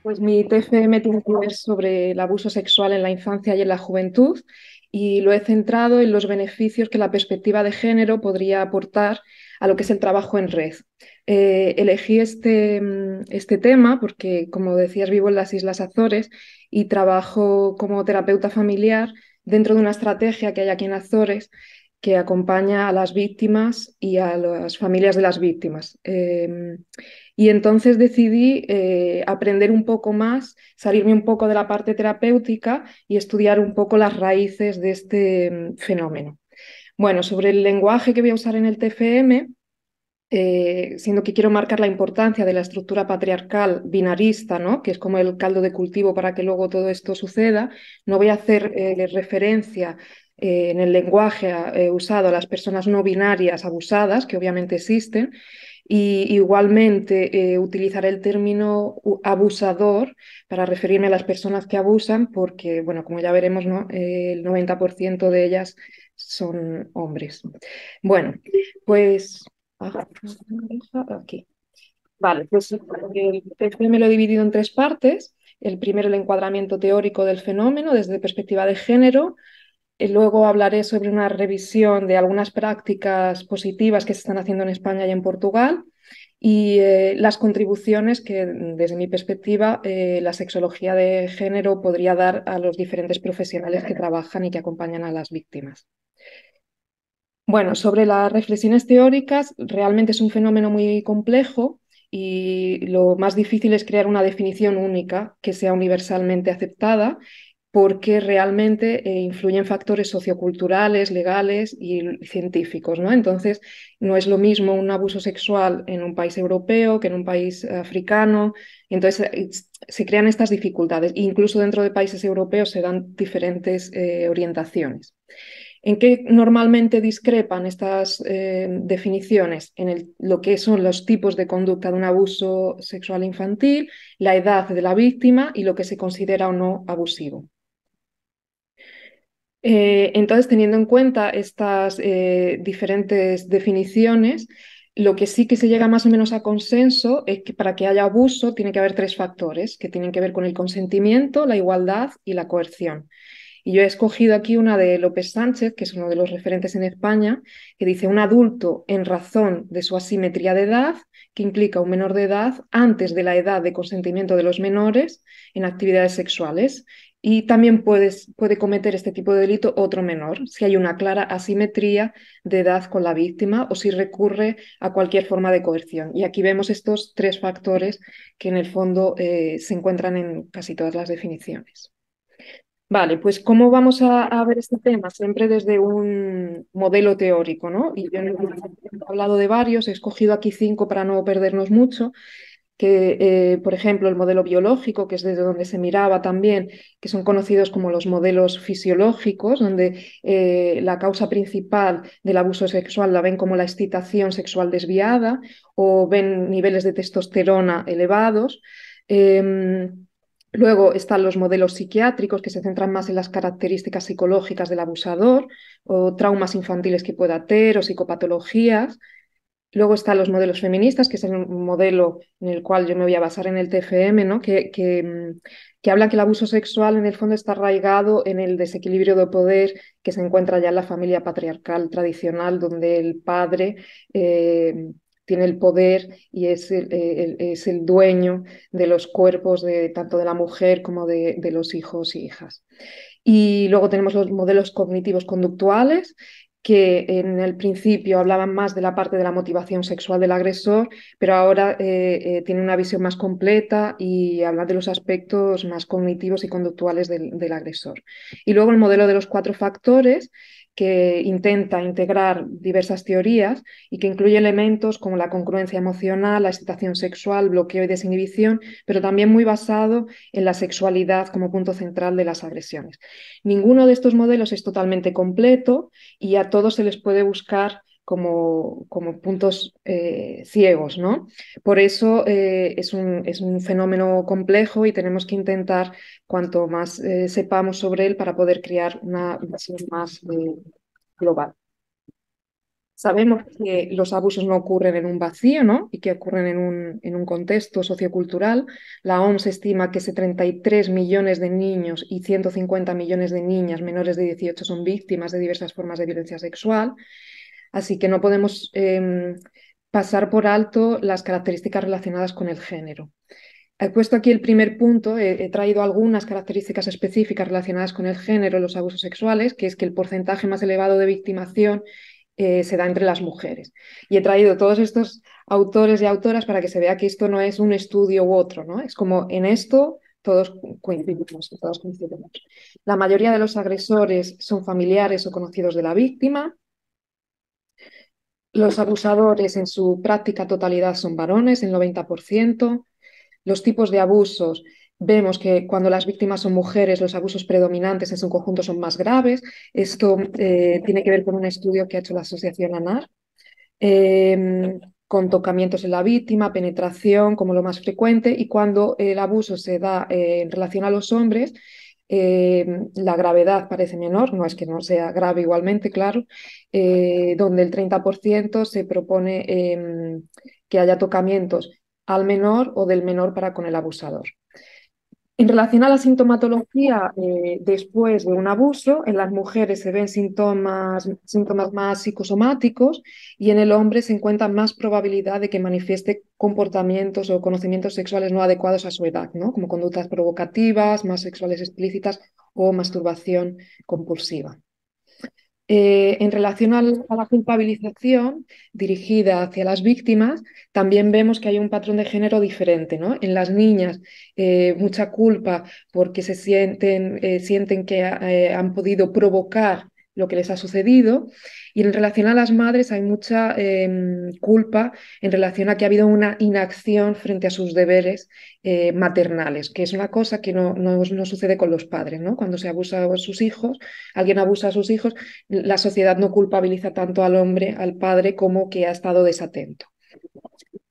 Pues mi TFM tiene que ver sobre el abuso sexual en la infancia y en la juventud y lo he centrado en los beneficios que la perspectiva de género podría aportar a lo que es el trabajo en red. Elegí este tema porque, como decías, vivo en las Islas Azores y trabajo como terapeuta familiar dentro de una estrategia que hay aquí en Azores que acompaña a las víctimas y a las familias de las víctimas. Y entonces decidí aprender un poco más, salirme un poco de la parte terapéutica y estudiar un poco las raíces de este fenómeno. Bueno, sobre el lenguaje que voy a usar en el TFM, siendo que quiero marcar la importancia de la estructura patriarcal binarista, ¿no? Que es como el caldo de cultivo para que luego todo esto suceda, no voy a hacer referencia en el lenguaje usado a las personas no binarias abusadas, que obviamente existen, y igualmente utilizaré el término abusador para referirme a las personas que abusan, porque, bueno, como ya veremos, ¿no? El 90% de ellas son hombres. Bueno, pues aquí. Vale, pues el TFM me lo he dividido en tres partes. El primero, el encuadramiento teórico del fenómeno desde perspectiva de género. Luego hablaré sobre una revisión de algunas prácticas positivas que se están haciendo en España y en Portugal y las contribuciones que, desde mi perspectiva, la sexología de género podría dar a los diferentes profesionales que trabajan y que acompañan a las víctimas. Bueno, sobre las reflexiones teóricas, realmente es un fenómeno muy complejo y lo más difícil es crear una definición única que sea universalmente aceptada porque realmente influyen factores socioculturales, legales y científicos, ¿no? Entonces, no es lo mismo un abuso sexual en un país europeo que en un país africano. Entonces, se crean estas dificultades. Incluso dentro de países europeos se dan diferentes orientaciones. ¿En qué normalmente discrepan estas definiciones? En lo que son los tipos de conducta de un abuso sexual infantil, la edad de la víctima y lo que se considera o no abusivo. Entonces, teniendo en cuenta estas diferentes definiciones, lo que sí que se llega más o menos a consenso es que para que haya abuso tiene que haber tres factores que tienen que ver con el consentimiento, la igualdad y la coerción. Y yo he escogido aquí una de López Sánchez, que es uno de los referentes en España, que dice un adulto en razón de su asimetría de edad, que implica un menor de edad antes de la edad de consentimiento de los menores en actividades sexuales. Y también puede cometer este tipo de delito otro menor, si hay una clara asimetría de edad con la víctima o si recurre a cualquier forma de coerción. Y aquí vemos estos tres factores que en el fondo se encuentran en casi todas las definiciones. Vale, pues ¿cómo vamos a ver este tema? Siempre desde un modelo teórico, ¿no? Y yo he hablado de varios, he escogido aquí cinco para no perdernos mucho, que, por ejemplo, el modelo biológico, que es desde donde se miraba también, que son conocidos como los modelos fisiológicos, donde la causa principal del abuso sexual la ven como la excitación sexual desviada o ven niveles de testosterona elevados. Luego están los modelos psiquiátricos que se centran más en las características psicológicas del abusador o traumas infantiles que pueda tener o psicopatologías. Luego están los modelos feministas, que es el modelo en el cual yo me voy a basar en el TFM, ¿no? Que habla que el abuso sexual en el fondo está arraigado en el desequilibrio de poder que se encuentra ya en la familia patriarcal tradicional, donde el padre tiene el poder y es el dueño de los cuerpos de, tanto de la mujer como de los hijos y hijas. Y luego tenemos los modelos cognitivos conductuales, que en el principio hablaban más de la parte de la motivación sexual del agresor, pero ahora tienen una visión más completa y hablan de los aspectos más cognitivos y conductuales del agresor. Y luego el modelo de los cuatro factores, que intenta integrar diversas teorías y que incluye elementos como la congruencia emocional, la excitación sexual, bloqueo y desinhibición, pero también muy basado en la sexualidad como punto central de las agresiones. Ninguno de estos modelos es totalmente completo y a todos se les puede buscar como puntos ciegos, ¿no? Por eso es un fenómeno complejo y tenemos que intentar, cuanto más sepamos sobre él, para poder crear una visión más global. Sabemos que los abusos no ocurren en un vacío, ¿no? Y que ocurren en un contexto sociocultural. La OMS estima que 73 millones de niños y 150 millones de niñas menores de 18 son víctimas de diversas formas de violencia sexual. Así que no podemos pasar por alto las características relacionadas con el género. He puesto aquí el primer punto, he traído algunas características específicas relacionadas con el género en los abusos sexuales, que es que el porcentaje más elevado de victimación se da entre las mujeres. Y he traído todos estos autores y autoras para que se vea que esto no es un estudio u otro, ¿no? Es como en esto todos coincidimos, todos coincidimos. La mayoría de los agresores son familiares o conocidos de la víctima. Los abusadores en su práctica totalidad son varones, el 90%. Los tipos de abusos, vemos que cuando las víctimas son mujeres, los abusos predominantes en su conjunto son más graves. Esto tiene que ver con un estudio que ha hecho la Asociación ANAR, con tocamientos en la víctima, penetración como lo más frecuente, y cuando el abuso se da en relación a los hombres, la gravedad parece menor, no es que no sea grave igualmente, claro, donde el 30% se propone que haya tocamientos al menor o del menor para con el abusador. En relación a la sintomatología después de un abuso, en las mujeres se ven síntomas más psicosomáticos y en el hombre se encuentra más probabilidad de que manifieste comportamientos o conocimientos sexuales no adecuados a su edad, ¿no? Como conductas provocativas, más sexuales explícitas o masturbación compulsiva. En relación a la culpabilización dirigida hacia las víctimas, también vemos que hay un patrón de género diferente, ¿no? En las niñas, mucha culpa porque sienten que han podido provocar lo que les ha sucedido. Y en relación a las madres hay mucha culpa en relación a que ha habido una inacción frente a sus deberes maternales, que es una cosa que no sucede con los padres, ¿no? Cuando se abusa a sus hijos, alguien abusa a sus hijos, la sociedad no culpabiliza tanto al hombre, al padre, como que ha estado desatento.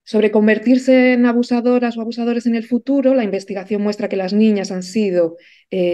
Sobre convertirse en abusadoras o abusadores en el futuro, la investigación muestra que las niñas han sido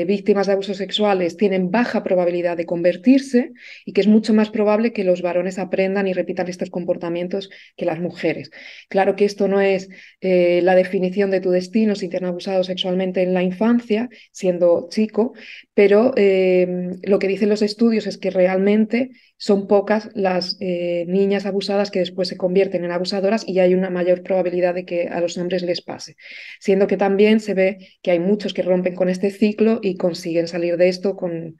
víctimas de abusos sexuales, tienen baja probabilidad de convertirse y que es mucho más probable que los varones aprendan y repitan estos comportamientos que las mujeres. Claro que esto no es la definición de tu destino si te han abusado sexualmente en la infancia, siendo chico, pero lo que dicen los estudios es que realmente son pocas las niñas abusadas que después se convierten en abusadoras y hay una mayor probabilidad de que a los hombres les pase. Siendo que también se ve que hay muchos que rompen con este ciclo y consiguen salir de esto con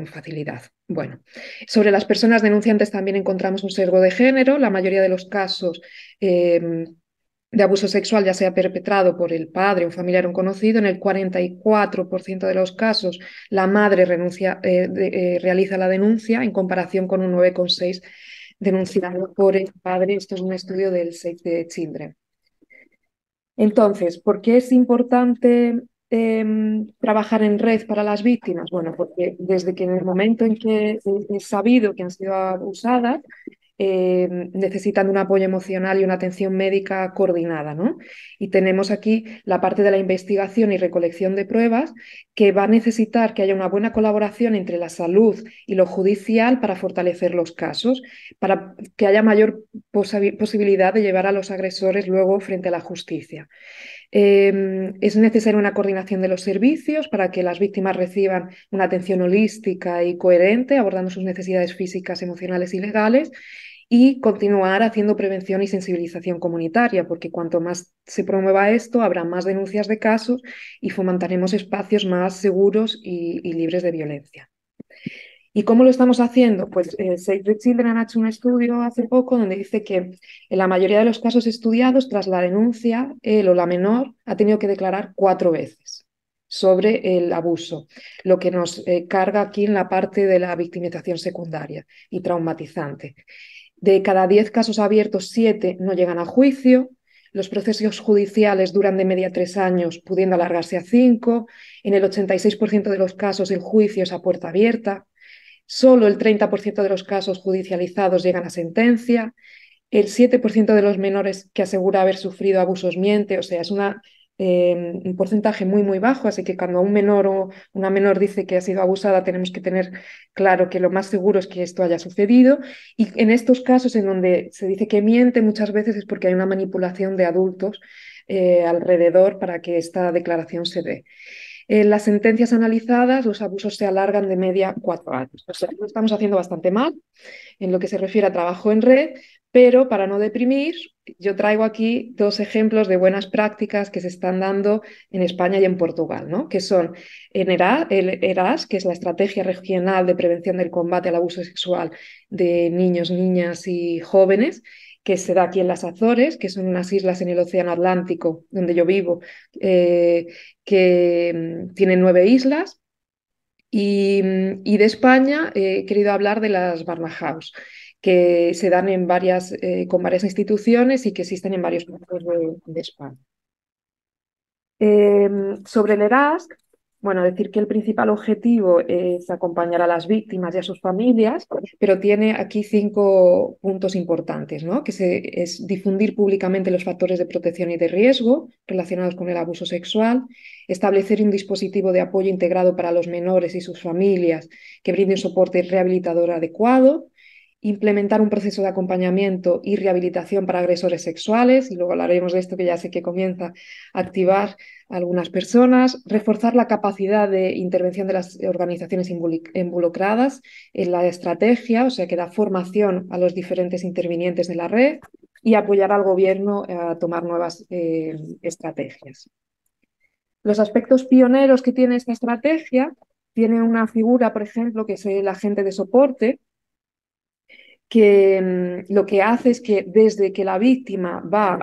facilidad. Bueno, sobre las personas denunciantes también encontramos un sesgo de género. La mayoría de los casos de abuso sexual, ya sea perpetrado por el padre, un familiar o un conocido, en el 44% de los casos la madre realiza la denuncia en comparación con un 9,6% denunciado por el padre. Esto es un estudio del Save the Children. Entonces, ¿por qué es importante trabajar en red para las víctimas? Bueno, porque desde que en el momento en que es sabido que han sido abusadas, necesitan un apoyo emocional y una atención médica coordinada, ¿no? Y tenemos aquí la parte de la investigación y recolección de pruebas que va a necesitar que haya una buena colaboración entre la salud y lo judicial para fortalecer los casos, para que haya mayor posibilidad de llevar a los agresores luego frente a la justicia. Es necesaria una coordinación de los servicios para que las víctimas reciban una atención holística y coherente, abordando sus necesidades físicas, emocionales y legales, y continuar haciendo prevención y sensibilización comunitaria, porque cuanto más se promueva esto, habrá más denuncias de casos y fomentaremos espacios más seguros y libres de violencia. ¿Y cómo lo estamos haciendo? Pues Save the Children ha hecho un estudio hace poco donde dice que en la mayoría de los casos estudiados, tras la denuncia, él o la menor ha tenido que declarar 4 veces sobre el abuso, lo que nos carga aquí en la parte de la victimización secundaria y traumatizante. De cada 10 casos abiertos, 7 no llegan a juicio. Los procesos judiciales duran de media 3 años, pudiendo alargarse a 5. En el 86% de los casos el juicio es a puerta abierta. Solo el 30% de los casos judicializados llegan a sentencia. El 7% de los menores que asegura haber sufrido abusos miente, o sea, es una un porcentaje muy, muy bajo, así que cuando un menor o una menor dice que ha sido abusada, tenemos que tener claro que lo más seguro es que esto haya sucedido. Y en estos casos en donde se dice que miente, muchas veces es porque hay una manipulación de adultos alrededor para que esta declaración se dé. En las sentencias analizadas, los abusos se alargan de media 4 años. O sea, lo estamos haciendo bastante mal en lo que se refiere a trabajo en red, pero para no deprimir, yo traigo aquí dos ejemplos de buenas prácticas que se están dando en España y en Portugal, ¿no? Que son el ERAS, que es la Estrategia Regional de Prevención del Combate al Abuso Sexual de Niños, Niñas y Jóvenes, que se da aquí en las Azores, que son unas islas en el Océano Atlántico, donde yo vivo, que tienen 9 islas. Y de España he querido hablar de las Barnahouse, que se dan con varias instituciones y que existen en varios puntos de España. Sobre el ERASC, bueno, decir que el principal objetivo es acompañar a las víctimas y a sus familias, pero tiene aquí 5 puntos importantes, ¿no? Es difundir públicamente los factores de protección y de riesgo relacionados con el abuso sexual, establecer un dispositivo de apoyo integrado para los menores y sus familias que brinde un soporte rehabilitador adecuado, implementar un proceso de acompañamiento y rehabilitación para agresores sexuales, y luego hablaremos de esto que ya sé que comienza a activar a algunas personas, reforzar la capacidad de intervención de las organizaciones involucradas en la estrategia, o sea, que da formación a los diferentes intervinientes de la red y apoyar al gobierno a tomar nuevas estrategias. Los aspectos pioneros que tiene esta estrategia, tiene una figura, por ejemplo, que es el agente de soporte, que lo que hace es que desde que la víctima va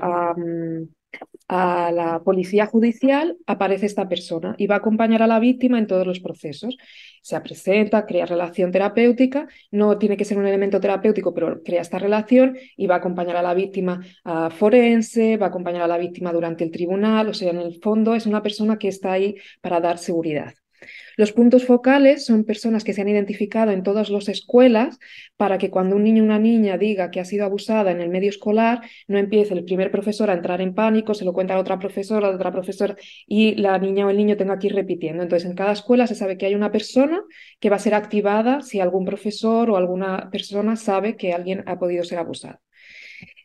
a la policía judicial, aparece esta persona y va a acompañar a la víctima en todos los procesos. Se presenta, crea relación terapéutica, no tiene que ser un elemento terapéutico, pero crea esta relación y va a acompañar a la víctima a forense, va a acompañar a la víctima durante el tribunal, o sea, en el fondo es una persona que está ahí para dar seguridad. Los puntos focales son personas que se han identificado en todas las escuelas para que cuando un niño o una niña diga que ha sido abusada en el medio escolar, no empiece el primer profesor a entrar en pánico, se lo cuenta a la otra profesora y la niña o el niño tenga que ir repitiendo. Entonces, en cada escuela se sabe que hay una persona que va a ser activada si algún profesor o alguna persona sabe que alguien ha podido ser abusado.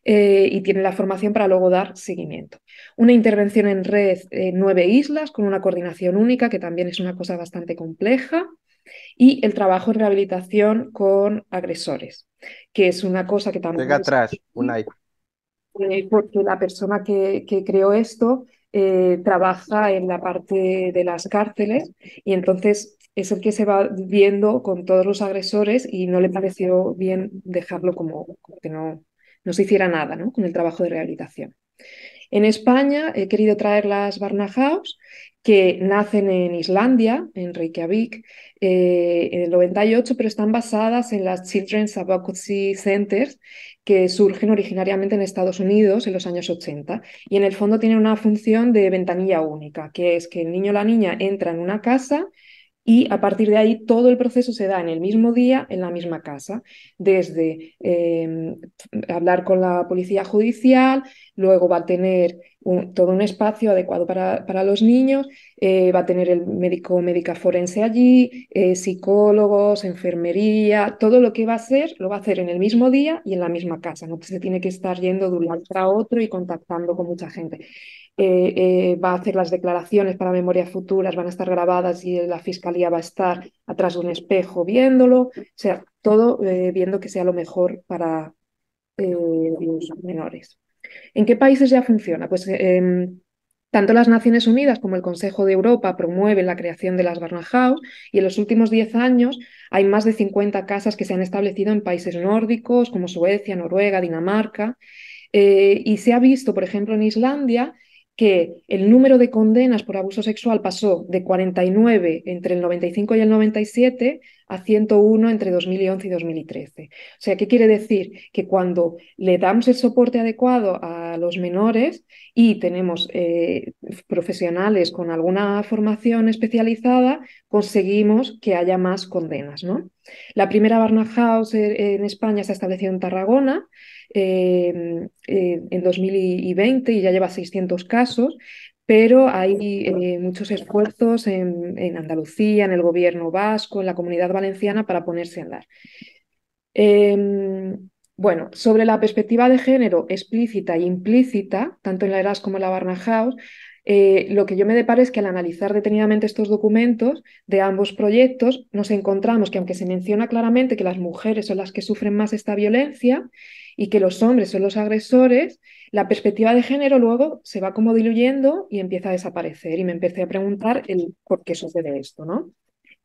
Y tiene la formación para luego dar seguimiento. Una intervención en red en 9 islas con una coordinación única, que también es una cosa bastante compleja, y el trabajo en rehabilitación con agresores, que es una cosa que también Llega es atrás, Unai. porque la persona que creó esto trabaja en la parte de las cárceles y entonces es el que se va viendo con todos los agresores y no le pareció bien dejarlo como que no se hiciera nada, ¿no? Con el trabajo de rehabilitación. En España he querido traer las Barnahouse, que nacen en Islandia, en Reykjavik, en el 98, pero están basadas en las Children's Advocacy Centers, que surgen originariamente en Estados Unidos en los años 80. Y en el fondo tienen una función de ventanilla única, que es que el niño o la niña entra en una casa y a partir de ahí todo el proceso se da en el mismo día, en la misma casa, desde hablar con la policía judicial, luego va a tener todo un espacio adecuado para los niños, va a tener el médico o médica forense allí, psicólogos, enfermería, todo lo que va a hacer lo va a hacer en el mismo día y en la misma casa, no se tiene que estar yendo de un lado para otro y contactando con mucha gente. Va a hacer las declaraciones para memorias futuras, van a estar grabadas y la fiscalía va a estar atrás de un espejo viéndolo, o sea, todo viendo que sea lo mejor para los menores. ¿En qué países ya funciona? Pues tanto las Naciones Unidas como el Consejo de Europa promueven la creación de las Barnahus y en los últimos 10 años hay más de 50 casas que se han establecido en países nórdicos como Suecia, Noruega, Dinamarca. Y se ha visto, por ejemplo, en Islandia, que el número de condenas por abuso sexual pasó de 49 entre el 95 y el 97 a 101 entre 2011 y 2013. O sea, ¿qué quiere decir? Que cuando le damos el soporte adecuado a los menores y tenemos profesionales con alguna formación especializada, conseguimos que haya más condenas, ¿no? La primera Barnahus en España se ha establecido en Tarragona en 2020 y ya lleva 600 casos, pero hay muchos esfuerzos en Andalucía, en el gobierno vasco, en la Comunidad Valenciana para ponerse a andar. Bueno, sobre la perspectiva de género explícita e implícita, tanto en la ERAS como en la Barnahus, lo que yo me deparo es que al analizar detenidamente estos documentos de ambos proyectos, nos encontramos que aunque se menciona claramente que las mujeres son las que sufren más esta violencia y que los hombres son los agresores, la perspectiva de género luego se va como diluyendo y empieza a desaparecer. Y me empecé a preguntar el por qué sucede esto, ¿no?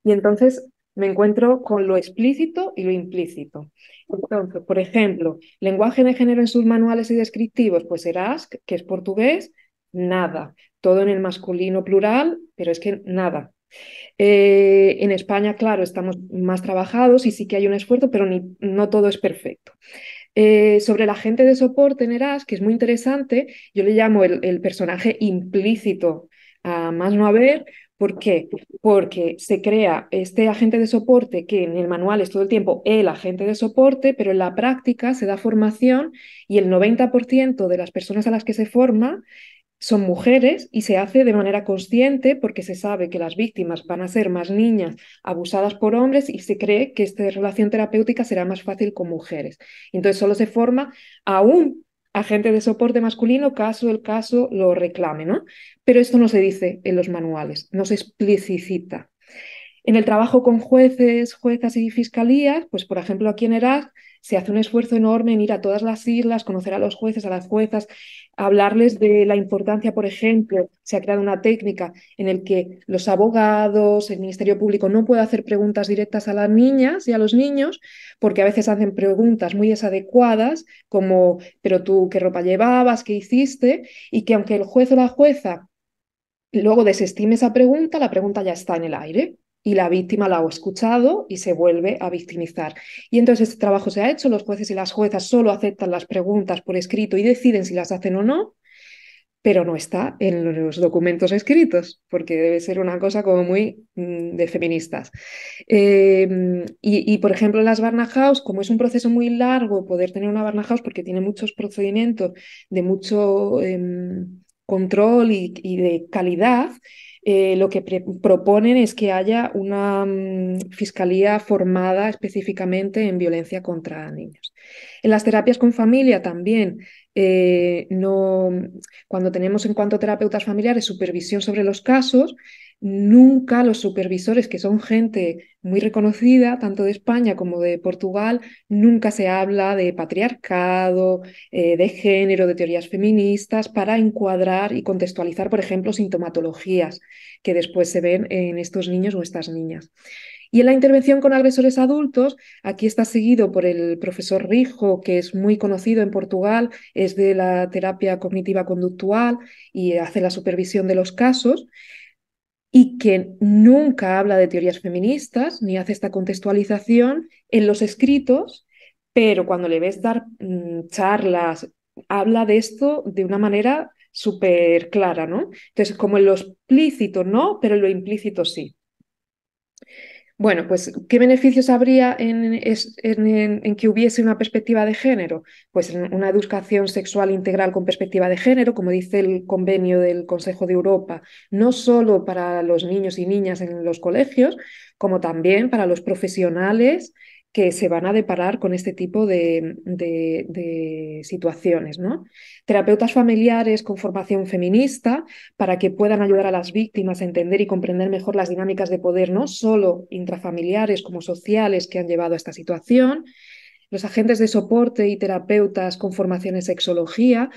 Y entonces me encuentro con lo explícito y lo implícito. Entonces, por ejemplo, lenguaje de género en sus manuales y descriptivos, pues ERASC, que es portugués, nada. Todo en el masculino plural, pero es que nada. En España, claro, estamos más trabajados y sí que hay un esfuerzo, pero no todo es perfecto. Sobre la gente de soporte en ERAS, que es muy interesante, yo le llamo el personaje implícito a más no haber. ¿Por qué? Porque se crea este agente de soporte que en el manual es todo el tiempo el agente de soporte, pero en la práctica se da formación y el 90% de las personas a las que se forma son mujeres y se hace de manera consciente porque se sabe que las víctimas van a ser más niñas abusadas por hombres y se cree que esta relación terapéutica será más fácil con mujeres. Entonces solo se forma a un agente de soporte masculino caso el caso lo reclame, ¿no? Pero esto no se dice en los manuales, no se explicita. En el trabajo con jueces, juezas y fiscalías, pues por ejemplo aquí en ERAS se hace un esfuerzo enorme en ir a todas las islas, conocer a los jueces, a las juezas, hablarles de la importancia, por ejemplo, se ha creado una técnica en la que los abogados, el Ministerio Público no puede hacer preguntas directas a las niñas y a los niños, porque a veces hacen preguntas muy desadecuadas, como, pero tú, ¿qué ropa llevabas? ¿Qué hiciste? Y que aunque el juez o la jueza luego desestime esa pregunta, la pregunta ya está en el aire y la víctima la ha escuchado y se vuelve a victimizar. Y entonces este trabajo se ha hecho, los jueces y las juezas solo aceptan las preguntas por escrito y deciden si las hacen o no, pero no está en los documentos escritos, porque debe ser una cosa como muy de feministas. Por ejemplo, en las Barnahouse, como es un proceso muy largo poder tener una Barnahouse, porque tiene muchos procedimientos de mucho control y de calidad, lo que proponen es que haya una fiscalía formada específicamente en violencia contra niños. En las terapias con familia también, no, cuando tenemos en cuanto a terapeutas familiares supervisión sobre los casos, nunca los supervisores, que son gente muy reconocida, tanto de España como de Portugal, nunca se habla de patriarcado, de género, de teorías feministas, para encuadrar y contextualizar, por ejemplo, sintomatologías que después se ven en estos niños o estas niñas. Y en la intervención con agresores adultos, aquí está seguido por el profesor Rijo, que es muy conocido en Portugal, es de la terapia cognitiva conductual y hace la supervisión de los casos, y que nunca habla de teorías feministas ni hace esta contextualización en los escritos, pero cuando le ves dar charlas, habla de esto de una manera súper clara, ¿no? Entonces, como en lo explícito no, pero en lo implícito sí. Bueno, pues, ¿qué beneficios habría en que hubiese una perspectiva de género? Pues en una educación sexual integral con perspectiva de género, como dice el convenio del Consejo de Europa, no solo para los niños y niñas en los colegios, como también para los profesionales que se van a deparar con este tipo de situaciones, ¿no? Terapeutas familiares con formación feminista para que puedan ayudar a las víctimas a entender y comprender mejor las dinámicas de poder, no solo intrafamiliares como sociales que han llevado a esta situación, los agentes de soporte y terapeutas con formación en sexología,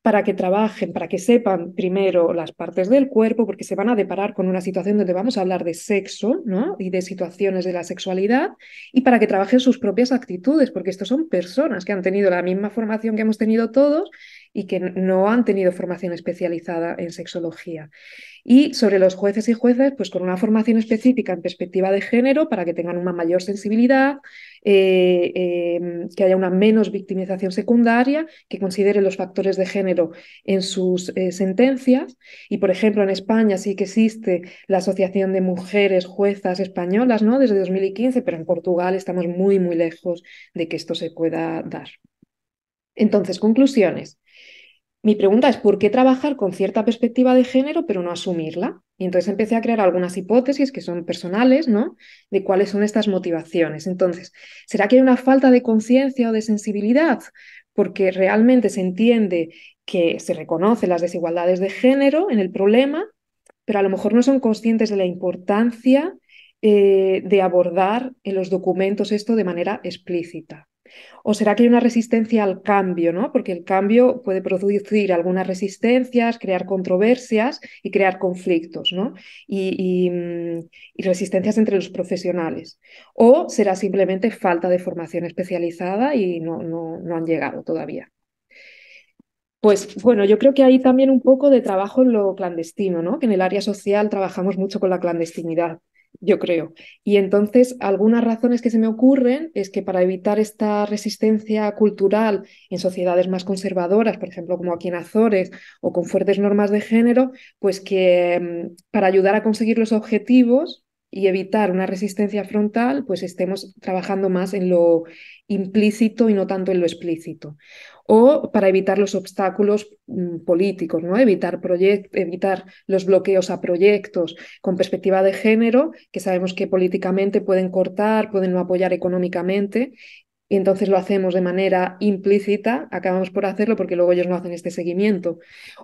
para que trabajen, para que sepan primero las partes del cuerpo, porque se van a deparar con una situación donde vamos a hablar de sexo, ¿no? Y de situaciones de la sexualidad, y para que trabajen sus propias actitudes, porque estos son personas que han tenido la misma formación que hemos tenido todos y que no han tenido formación especializada en sexología. Y sobre los jueces y juezas, pues con una formación específica en perspectiva de género para que tengan una mayor sensibilidad, que haya una menos victimización secundaria, que consideren los factores de género en sus sentencias. Y, por ejemplo, en España sí que existe la Asociación de Mujeres Juezas Españolas, ¿no? Desde 2015, pero en Portugal estamos muy, muy lejos de que esto se pueda dar. Entonces, conclusiones. Mi pregunta es, ¿por qué trabajar con cierta perspectiva de género pero no asumirla? Y entonces empecé a crear algunas hipótesis que son personales, ¿no? De cuáles son estas motivaciones. Entonces, ¿será que hay una falta de conciencia o de sensibilidad? Porque realmente se entiende que se reconocen las desigualdades de género en el problema, pero a lo mejor no son conscientes de la importancia de abordar en los documentos esto de manera explícita. ¿O será que hay una resistencia al cambio, ¿no? Porque el cambio puede producir algunas resistencias, crear controversias y crear conflictos, ¿no? Y resistencias entre los profesionales. ¿O será simplemente falta de formación especializada y no han llegado todavía? Pues bueno, yo creo que hay también un poco de trabajo en lo clandestino, ¿no? Que en el área social trabajamos mucho con la clandestinidad, yo creo. Y entonces, algunas razones que se me ocurren es que para evitar esta resistencia cultural en sociedades más conservadoras, por ejemplo, como aquí en Azores, o con fuertes normas de género, pues que para ayudar a conseguir los objetivos y evitar una resistencia frontal, pues estemos trabajando más en lo implícito y no tanto en lo explícito o para evitar los obstáculos políticos, ¿no? Evitar los bloqueos a proyectos con perspectiva de género, que sabemos que políticamente pueden cortar, pueden no apoyar económicamente, y entonces lo hacemos de manera implícita, acabamos por hacerlo porque luego ellos no hacen este seguimiento.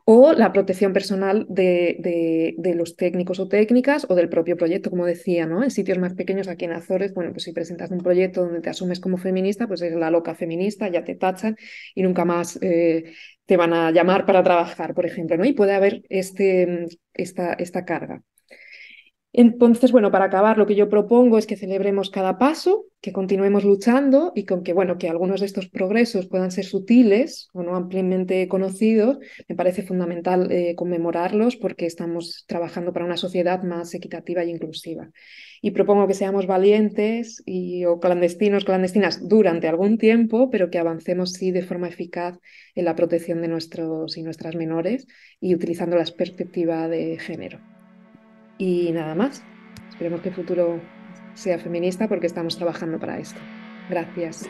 O la protección personal de los técnicos o técnicas o del propio proyecto, como decía, ¿no? En sitios más pequeños, aquí en Azores, bueno, pues si presentas un proyecto donde te asumes como feminista, pues eres la loca feminista, ya te tachan y nunca más te van a llamar para trabajar, por ejemplo, ¿no? Y puede haber esta carga. Entonces, bueno, para acabar, lo que yo propongo es que celebremos cada paso, que continuemos luchando y con que, bueno, que algunos de estos progresos puedan ser sutiles o no ampliamente conocidos, me parece fundamental conmemorarlos porque estamos trabajando para una sociedad más equitativa e inclusiva. Y propongo que seamos valientes o clandestinos, clandestinas durante algún tiempo, pero que avancemos sí de forma eficaz en la protección de nuestros y nuestras menores y utilizando la perspectiva de género. Y nada más. Esperemos que el futuro sea feminista porque estamos trabajando para esto. Gracias.